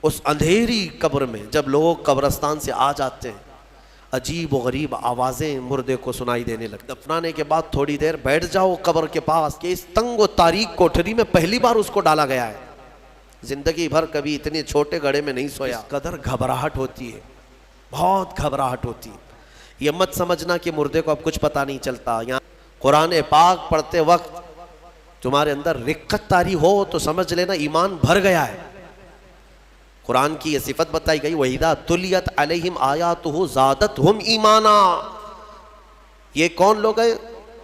اس اندھیری قبر میں جب لوگ قبرستان سے آ جاتے ہیں، عجیب و غریب آوازیں مردے کو سنائی دینے لگتی. دفنانے کے بعد تھوڑی دیر بیٹھ جاؤ قبر کے پاس کہ اس تنگ و تاریک کوٹھری میں پہلی بار اس کو ڈالا گیا ہے. زندگی بھر کبھی اتنے چھوٹے گڑھے میں نہیں سویا. اس قدر گھبراہٹ ہوتی ہے، بہت گھبراہٹ ہوتی ہے. یہ مت سمجھنا کہ مردے کو اب کچھ پتہ نہیں چلتا. یہاں قرآن پاک پڑھتے وقت تمہارے اندر رقت طاری ہو تو سمجھ لینا ایمان بھر گیا ہے. قرآن کی یہ صفت بتائی گئی وَإِذَا تُلِيَتْ عَلَيْهِمْ آيَاتُهُ زَادَتْهُمْ إِيمَانًا. یہ کون لوگ ہیں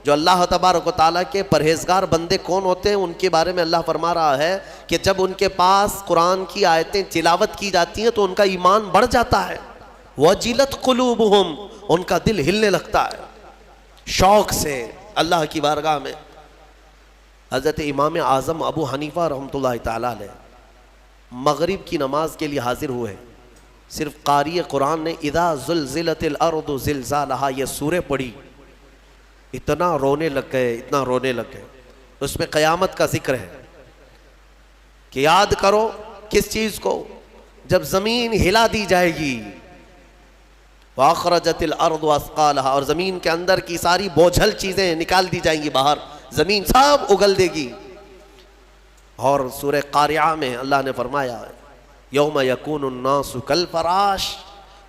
جو اللہ تبارک و تعالیٰ کے پرہیزگار بندے کون ہوتے ہیں؟ ان کے بارے میں اللہ فرما رہا ہے کہ جب ان کے پاس قرآن کی آیتیں تلاوت کی جاتی ہیں تو ان کا ایمان بڑھ جاتا ہے. وَجِلَتْ قُلُوبُهُمْ، ان کا دل ہلنے لگتا ہے شوق سے اللہ کی بارگاہ میں. حضرت امام اعظم ابو حنیفہ رحمۃ اللہ تعالیٰ علیہ مغرب کی نماز کے لیے حاضر ہوئے. صرف قاری قرآن نے اذا زلزلت الارض زلزالہا یہ سورہ پڑھی، اتنا رونے لگ گئے، اتنا رونے لگ گئے. اس میں قیامت کا ذکر ہے کہ یاد کرو کس چیز کو؟ جب زمین ہلا دی جائے گی. وَأَخْرَجَتِ الْأَرْضُ أَثْقَالَهَا، اور زمین کے اندر کی ساری بوجھل چیزیں نکال دی جائیں گی باہر، زمین سب اگل دے گی. اور سورہ قاریعہ میں اللہ نے فرمایا یوم یکون الناس کالفراش،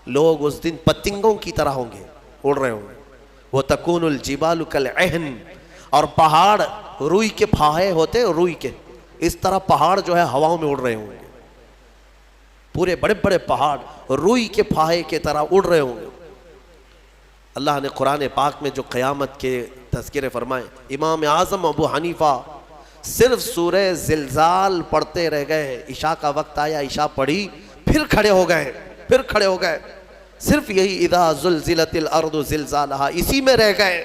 لوگ اس دن پتنگوں کی طرح ہوں گے، اڑ رہے ہوں گے. وتکون الجبال کالعہن، اور پہاڑ روئی کے پھاہے ہوتے ہیں، روئی کے اس طرح پہاڑ جو ہے ہواؤں میں اڑ رہے ہوں گے. پورے بڑے بڑے پہاڑ روئی کے پھاہے کی طرح اڑ رہے ہوں گے. اللہ نے قرآن پاک میں جو قیامت کے تذکرے فرمائے، امام اعظم ابو حنیفہ صرف سورہ زلزال پڑھتے رہ گئے. عشاء کا وقت آیا، عشاء پڑھی، پھر کھڑے ہو گئے. صرف یہی اذا زلزلت الارض زلزالہا، اسی میں رہ گئے.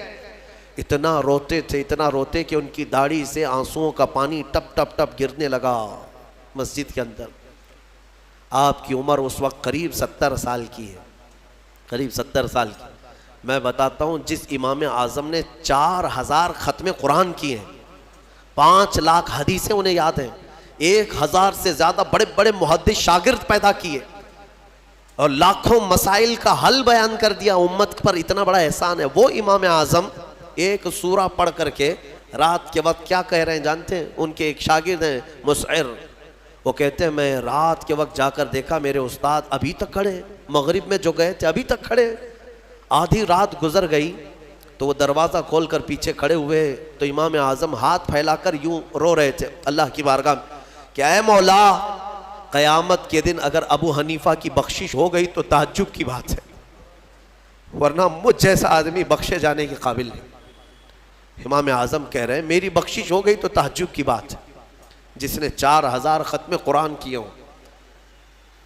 اتنا روتے تھے، اتنا روتے کہ ان کی داڑھی سے آنسوؤں کا پانی ٹپ ٹپ ٹپ گرنے لگا مسجد کے اندر. آپ کی عمر اس وقت قریب 70 سال کی ہے، قریب 70 سال کی. میں بتاتا ہوں جس امام اعظم نے 4000 ختم قرآن کیے ہیں، 5 لاکھ حدیثیں انہیں یاد ہیں، 1000 سے زیادہ بڑے بڑے محدث شاگرد پیدا کیے، اور لاکھوں مسائل کا حل بیان کر دیا. امت پر اتنا بڑا احسان ہے. وہ امام اعظم ایک سورہ پڑھ کر کے رات کے وقت کیا کہہ رہے ہیں جانتے ہیں؟ ان کے ایک شاگرد ہیں مسعر، وہ کہتے ہیں میں رات کے وقت جا کر دیکھا میرے استاد ابھی تک کھڑے، مغرب میں جو گئے تھے ابھی تک کھڑے. آدھی رات گزر گئی تو وہ دروازہ کھول کر پیچھے کھڑے ہوئے تو امام اعظم ہاتھ پھیلا کر یوں رو رہے تھے اللہ کی بارگاہ میں کہ اے مولا، قیامت کے دن اگر ابو حنیفہ کی بخشش ہو گئی تو تعجب کی بات ہے، ورنہ مجھ جیسا آدمی بخشے جانے کے قابل نہیں. امام اعظم کہہ رہے ہیں میری بخشش ہو گئی تو تعجب کی بات ہے، جس نے 4000 ختم قرآن کیے ہوں.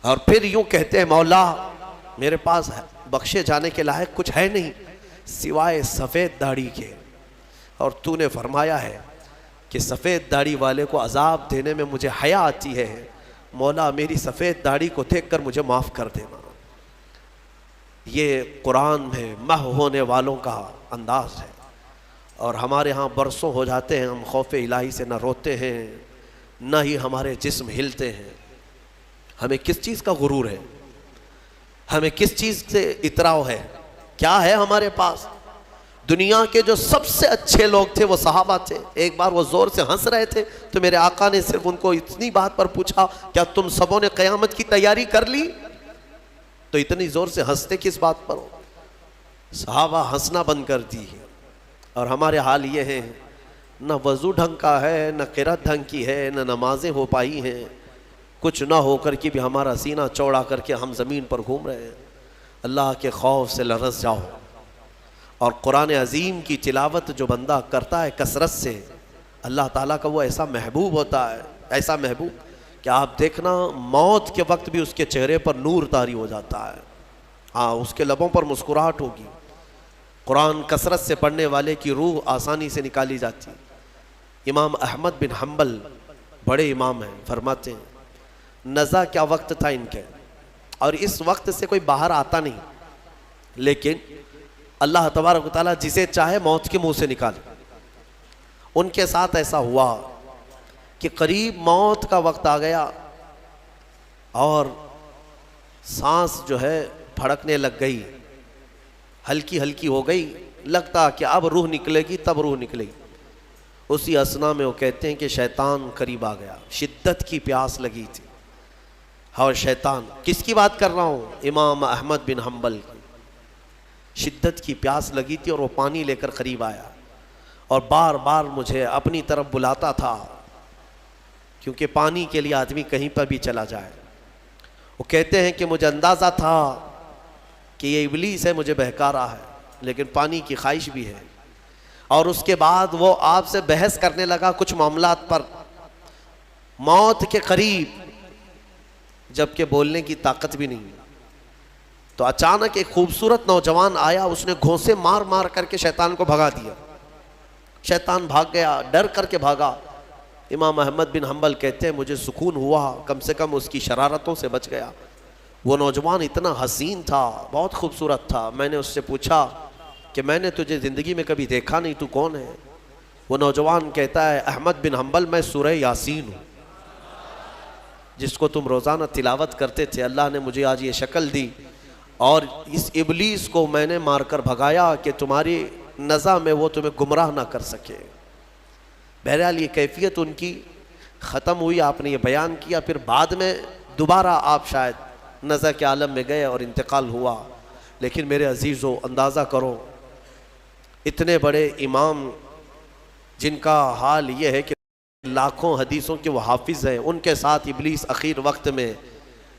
اور پھر یوں کہتے ہیں مولا میرے پاس بخشے جانے کے لائق کچھ ہے نہیں سوائے سفید داڑھی کے، اور تو نے فرمایا ہے کہ سفید داڑھی والے کو عذاب دینے میں مجھے حیا آتی ہے، مولا میری سفید داڑھی کو دیکھ کر مجھے معاف کر دینا. یہ قرآن میں محو ہونے والوں کا انداز ہے. اور ہمارے ہاں برسوں ہو جاتے ہیں ہم خوف الہی سے نہ روتے ہیں نہ ہی ہمارے جسم ہلتے ہیں. ہمیں کس چیز کا غرور ہے؟ ہمیں کس چیز سے اتراؤ ہے؟ کیا ہے ہمارے پاس؟ دنیا کے جو سب سے اچھے لوگ تھے وہ صحابہ تھے. ایک بار وہ زور سے ہنس رہے تھے تو میرے آقا نے صرف ان کو اتنی بات پر پوچھا کیا تم سبوں نے قیامت کی تیاری کر لی؟ تو اتنی زور سے ہنستے کس بات پر ہو؟ صحابہ ہنسنا بند کر دی. اور ہمارے حال یہ ہے نہ وضو ڈھنگ کا ہے، نہ قرات ڈھنگ کی ہے، نہ نمازیں ہو پائی ہیں، کچھ نہ ہو کر کے بھی ہمارا سینہ چوڑا کر کے ہم زمین پر گھوم رہے ہیں. اللہ کے خوف سے لرز جاؤ. اور قرآن عظیم کی تلاوت جو بندہ کرتا ہے کثرت سے، اللہ تعالیٰ کا وہ ایسا محبوب ہوتا ہے، ایسا محبوب کہ آپ دیکھنا موت کے وقت بھی اس کے چہرے پر نور طاری ہو جاتا ہے. ہاں اس کے لبوں پر مسکراہٹ ہوگی. قرآن کثرت سے پڑھنے والے کی روح آسانی سے نکالی جاتی. امام احمد بن حنبل بڑے امام ہیں، فرماتے ہیں نزا کیا وقت تھا ان کے، اور اس وقت سے کوئی باہر آتا نہیں، لیکن اللہ تبارک و تعالیٰ جسے چاہے موت کے منہ سے نکالے. ان کے ساتھ ایسا ہوا کہ قریب موت کا وقت آ گیا. اور سانس جو ہے پھڑکنے لگ گئی، ہلکی ہلکی ہو گئی، لگتا کہ اب روح نکلے گی، تب روح نکلے گی۔ اسی اسنا میں وہ کہتے ہیں کہ شیطان قریب آ گیا، شدت کی پیاس لگی تھی۔ اور شیطان، کس کی بات کر رہا ہوں؟ امام احمد بن حنبل کی۔ شدت کی پیاس لگی تھی اور وہ پانی لے کر قریب آیا اور بار بار مجھے اپنی طرف بلاتا تھا، کیونکہ پانی کے لیے آدمی کہیں پر بھی چلا جائے۔ وہ کہتے ہیں کہ مجھے اندازہ تھا کہ یہ ابلیس ہے، مجھے بہکا رہا ہے، لیکن پانی کی خواہش بھی ہے۔ اور اس کے بعد وہ آپ سے بحث کرنے لگا کچھ معاملات پر، موت کے قریب، جبکہ بولنے کی طاقت بھی نہیں۔ تو اچانک ایک خوبصورت نوجوان آیا، اس نے گھونسے مار مار کر کے شیطان کو بھگا دیا۔ شیطان بھاگ گیا، ڈر کر کے بھاگا۔ امام احمد بن حنبل کہتے ہیں مجھے سکون ہوا، کم سے کم اس کی شرارتوں سے بچ گیا۔ وہ نوجوان اتنا حسین تھا، بہت خوبصورت تھا۔ میں نے اس سے پوچھا کہ میں نے تجھے زندگی میں کبھی دیکھا نہیں، تو کون ہے؟ وہ نوجوان کہتا ہے احمد بن حنبل، میں سورہ یاسین ہوں، جس کو تم روزانہ تلاوت کرتے تھے۔ اللہ نے مجھے آج یہ شکل دی اور اس ابلیس کو میں نے مار کر بھگایا کہ تمہاری نزع میں وہ تمہیں گمراہ نہ کر سکے۔ بہرحال یہ کیفیت ان کی ختم ہوئی، آپ نے یہ بیان کیا، پھر بعد میں دوبارہ آپ شاید نزع کے عالم میں گئے اور انتقال ہوا۔ لیکن میرے عزیزو، اندازہ کرو، اتنے بڑے امام جن کا حال یہ ہے کہ لاکھوں حدیثوں کے وہ حافظ ہیں، ان کے ساتھ ابلیس اخیر وقت میں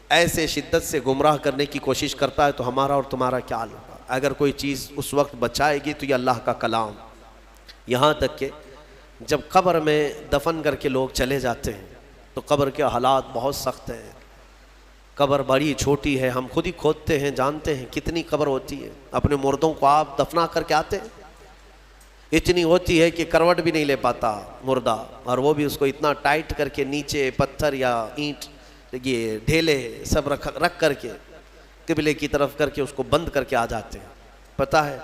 ایسے شدت سے گمراہ کرنے کی کوشش کرتا ہے، تو ہمارا اور تمہارا کیا حال ہوگا؟ اگر کوئی چیز اس وقت بچائے گی تو یہ اللہ کا کلام۔ یہاں تک کہ جب قبر میں دفن کر کے لوگ چلے جاتے ہیں تو قبر کے حالات بہت سخت ہیں۔ قبر بڑی چھوٹی ہے، ہم خود ہی کھودتے ہیں، جانتے ہیں کتنی قبر ہوتی ہے۔ اپنے مردوں کو آپ دفنا کر کے آتے ہیں، اتنی ہوتی ہے کہ کروٹ بھی نہیں لے پاتا مردہ، اور وہ بھی اس کو اتنا ٹائٹ کر کے نیچے پتھر یا اینٹ، یہ ڈھیلے سب رکھ کر کے قبلے کی طرف کر کے اس کو بند کر کے آ جاتے ہیں۔ پتہ ہے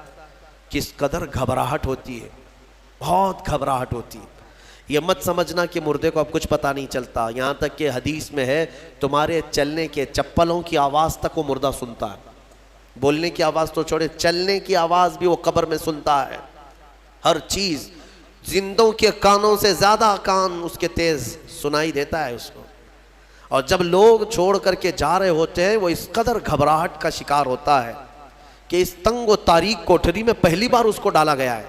کس قدر گھبراہٹ ہوتی ہے، بہت گھبراہٹ ہوتی ہے۔ یہ مت سمجھنا کہ مردے کو اب کچھ پتہ نہیں چلتا، یہاں تک کہ حدیث میں ہے تمہارے چلنے کے چپلوں کی آواز تک وہ مردہ سنتا ہے۔ بولنے کی آواز تو چھوڑے، چلنے کی آواز بھی وہ قبر میں سنتا ہے۔ ہر چیز، زندوں کے کانوں سے زیادہ کان اس کے تیز سنائی دیتا ہے اس کو۔ اور جب لوگ چھوڑ کر کے جا رہے ہوتے ہیں، وہ اس قدر گھبراہٹ کا شکار ہوتا ہے کہ اس تنگ و تاریک کوٹھری میں پہلی بار اس کو ڈالا گیا ہے،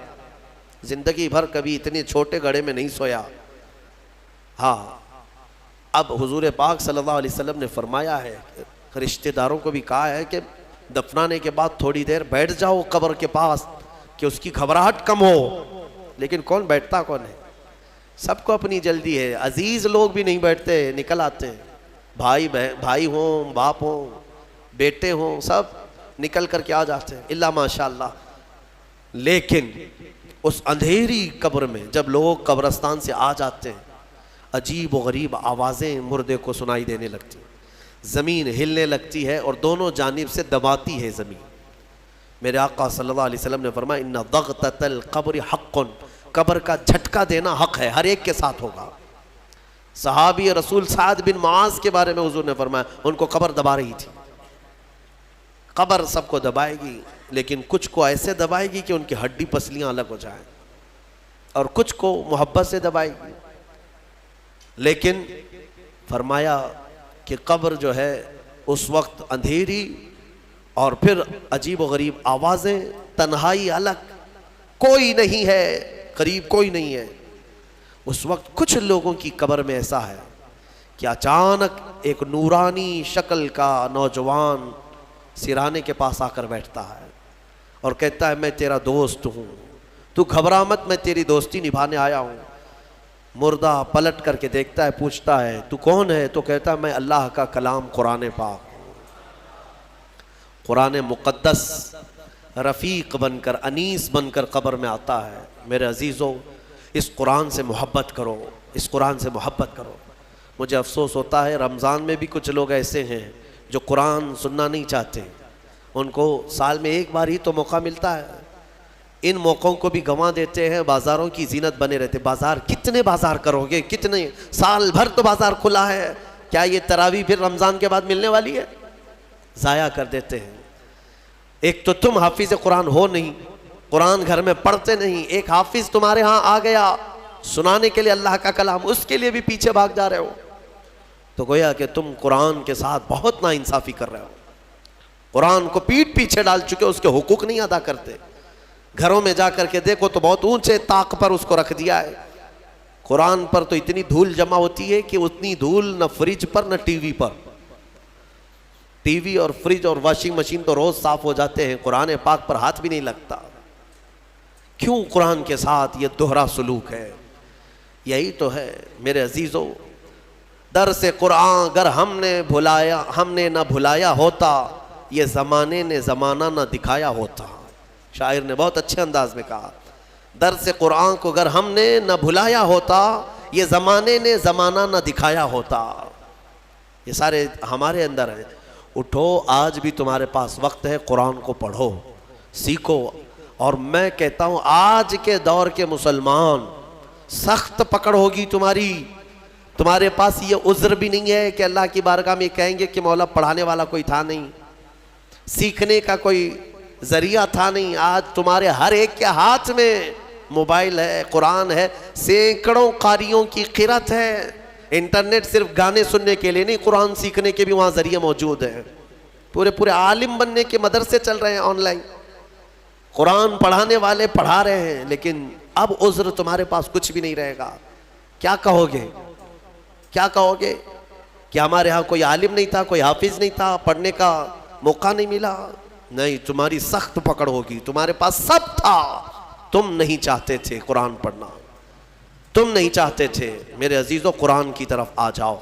زندگی بھر کبھی اتنے چھوٹے گڑھے میں نہیں سویا۔ ہاں، اب حضور پاک صلی اللہ علیہ وسلم نے فرمایا ہے، رشتہ داروں کو بھی کہا ہے کہ دفنانے کے بعد تھوڑی دیر بیٹھ جاؤ قبر کے پاس کہ اس کی گھبراہٹ کم ہو۔ لیکن کون بیٹھتا، کون ہے؟ سب کو اپنی جلدی ہے، عزیز لوگ بھی نہیں بیٹھتے، نکل آتے ہیں، بھائی ہوں، باپ ہوں، بیٹے ہوں، سب نکل کر کے آ جاتے ہیں، اللہ ماشاءاللہ۔ لیکن اس اندھیری قبر میں جب لوگ قبرستان سے آ جاتے ہیں، عجیب و غریب آوازیں مردے کو سنائی دینے لگتی ہیں، زمین ہلنے لگتی ہے اور دونوں جانب سے دباتی ہے زمین۔ میرے آقا صلی اللہ علیہ وسلم نے فرمایا ان ضغطۃ القبر حق، قبر کا جھٹکا دینا حق ہے، ہر ایک کے ساتھ ہوگا۔ صحابی رسول سعد بن معاذ کے بارے میں حضور نے فرمایا ان کو قبر دبا رہی تھی۔ قبر سب کو دبائے گی، لیکن کچھ کو ایسے دبائے گی کہ ان کی ہڈی پسلیاں الگ ہو جائیں، اور کچھ کو محبت سے دبائے گی۔ لیکن فرمایا کہ قبر جو ہے اس وقت اندھیری اور پھر عجیب و غریب آوازیں، تنہائی الگ، کوئی نہیں ہے قریب، کوئی نہیں ہے۔ اس وقت کچھ لوگوں کی قبر میں ایسا ہے کہ اچانک ایک نورانی شکل کا نوجوان سرانے کے پاس آ کر بیٹھتا ہے اور کہتا ہے میں تیرا دوست ہوں، تو گھبرا مت، میں تیری دوستی نبھانے آیا ہوں۔ مردہ پلٹ کر کے دیکھتا ہے، پوچھتا ہے تو کون ہے؟ تو کہتا ہے میں اللہ کا کلام قرآن پاک، قرآن مقدس رفیق بن کر، انیس بن کر قبر میں آتا ہے۔ میرے عزیزو، اس قرآن سے محبت کرو، اس قرآن سے محبت کرو۔ مجھے افسوس ہوتا ہے رمضان میں بھی کچھ لوگ ایسے ہیں جو قرآن سننا نہیں چاہتے، ان کو سال میں ایک بار ہی تو موقع ملتا ہے، ان موقعوں کو بھی گنوا دیتے ہیں، بازاروں کی زینت بنے رہتے۔ بازار کتنے بازار کرو گے، کتنے، سال بھر تو بازار کھلا ہے، کیا یہ تراویح پھر رمضان کے بعد ملنے والی ہے؟ ضائع کر دیتے ہیں۔ ایک تو تم حافظ قرآن ہو نہیں، قرآن گھر میں پڑھتے نہیں، ایک حافظ تمہارے ہاں آ گیا سنانے کے لیے اللہ کا کلام، اس کے لیے بھی پیچھے بھاگ جا رہے ہو، تو گویا کہ تم قرآن کے ساتھ بہت ناانصافی کر رہے ہو، قرآن کو پیٹھ پیچھے ڈال چکے، اس کے حقوق نہیں ادا کرتے۔ گھروں میں جا کر کے دیکھو تو بہت اونچے طاق پر اس کو رکھ دیا ہے۔ قرآن پر تو اتنی دھول جمع ہوتی ہے کہ اتنی دھول نہ فریج پر نہ ٹی وی پر، ٹی وی اور فریج اور واشنگ مشین تو روز صاف ہو جاتے ہیں، قرآن پاک پر ہاتھ بھی نہیں لگتا۔ کیوں قرآن کے ساتھ یہ دوہرا سلوک ہے؟ یہی تو ہے میرے عزیزو، درس قرآن اگر ہم نے نہ بھلایا ہوتا، یہ زمانے نے زمانہ نہ دکھایا ہوتا۔ شاعر نے بہت اچھے انداز میں کہا، درس قرآن کو اگر ہم نے نہ بھلایا ہوتا، یہ زمانے نے زمانہ نہ دکھایا ہوتا۔ یہ سارے ہمارے اندر ہیں۔ اٹھو، آج بھی تمہارے پاس وقت ہے، قرآن کو پڑھو، سیکھو۔ اور میں کہتا ہوں آج کے دور کے مسلمان، سخت پکڑ ہوگی تمہارے پاس یہ عذر بھی نہیں ہے کہ اللہ کی بارگاہ میں کہیں گے کہ مولا پڑھانے والا کوئی تھا نہیں، سیکھنے کا کوئی ذریعہ تھا نہیں۔ آج تمہارے ہر ایک کے ہاتھ میں موبائل ہے، قرآن ہے، سینکڑوں قاریوں کی قرت ہے۔ انٹرنیٹ صرف گانے سننے کے لیے نہیں، قرآن سیکھنے کے بھی وہاں ذریعے موجود ہیں۔ پورے عالم بننے کے مدرسے چل رہے ہیں آن لائن، قرآن پڑھانے والے پڑھا رہے ہیں، لیکن اب عذر تمہارے پاس کچھ بھی نہیں رہے گا۔ کیا کہو گے کہ ہمارے ہاں کوئی عالم نہیں تھا، کوئی حافظ نہیں تھا، پڑھنے کا موقع نہیں ملا؟ نہیں، تمہاری سخت پکڑ ہوگی، تمہارے پاس سب تھا، تم نہیں چاہتے تھے قرآن پڑھنا، تم نہیں چاہتے تھے۔ میرے عزیزو، قرآن کی طرف آ جاؤ۔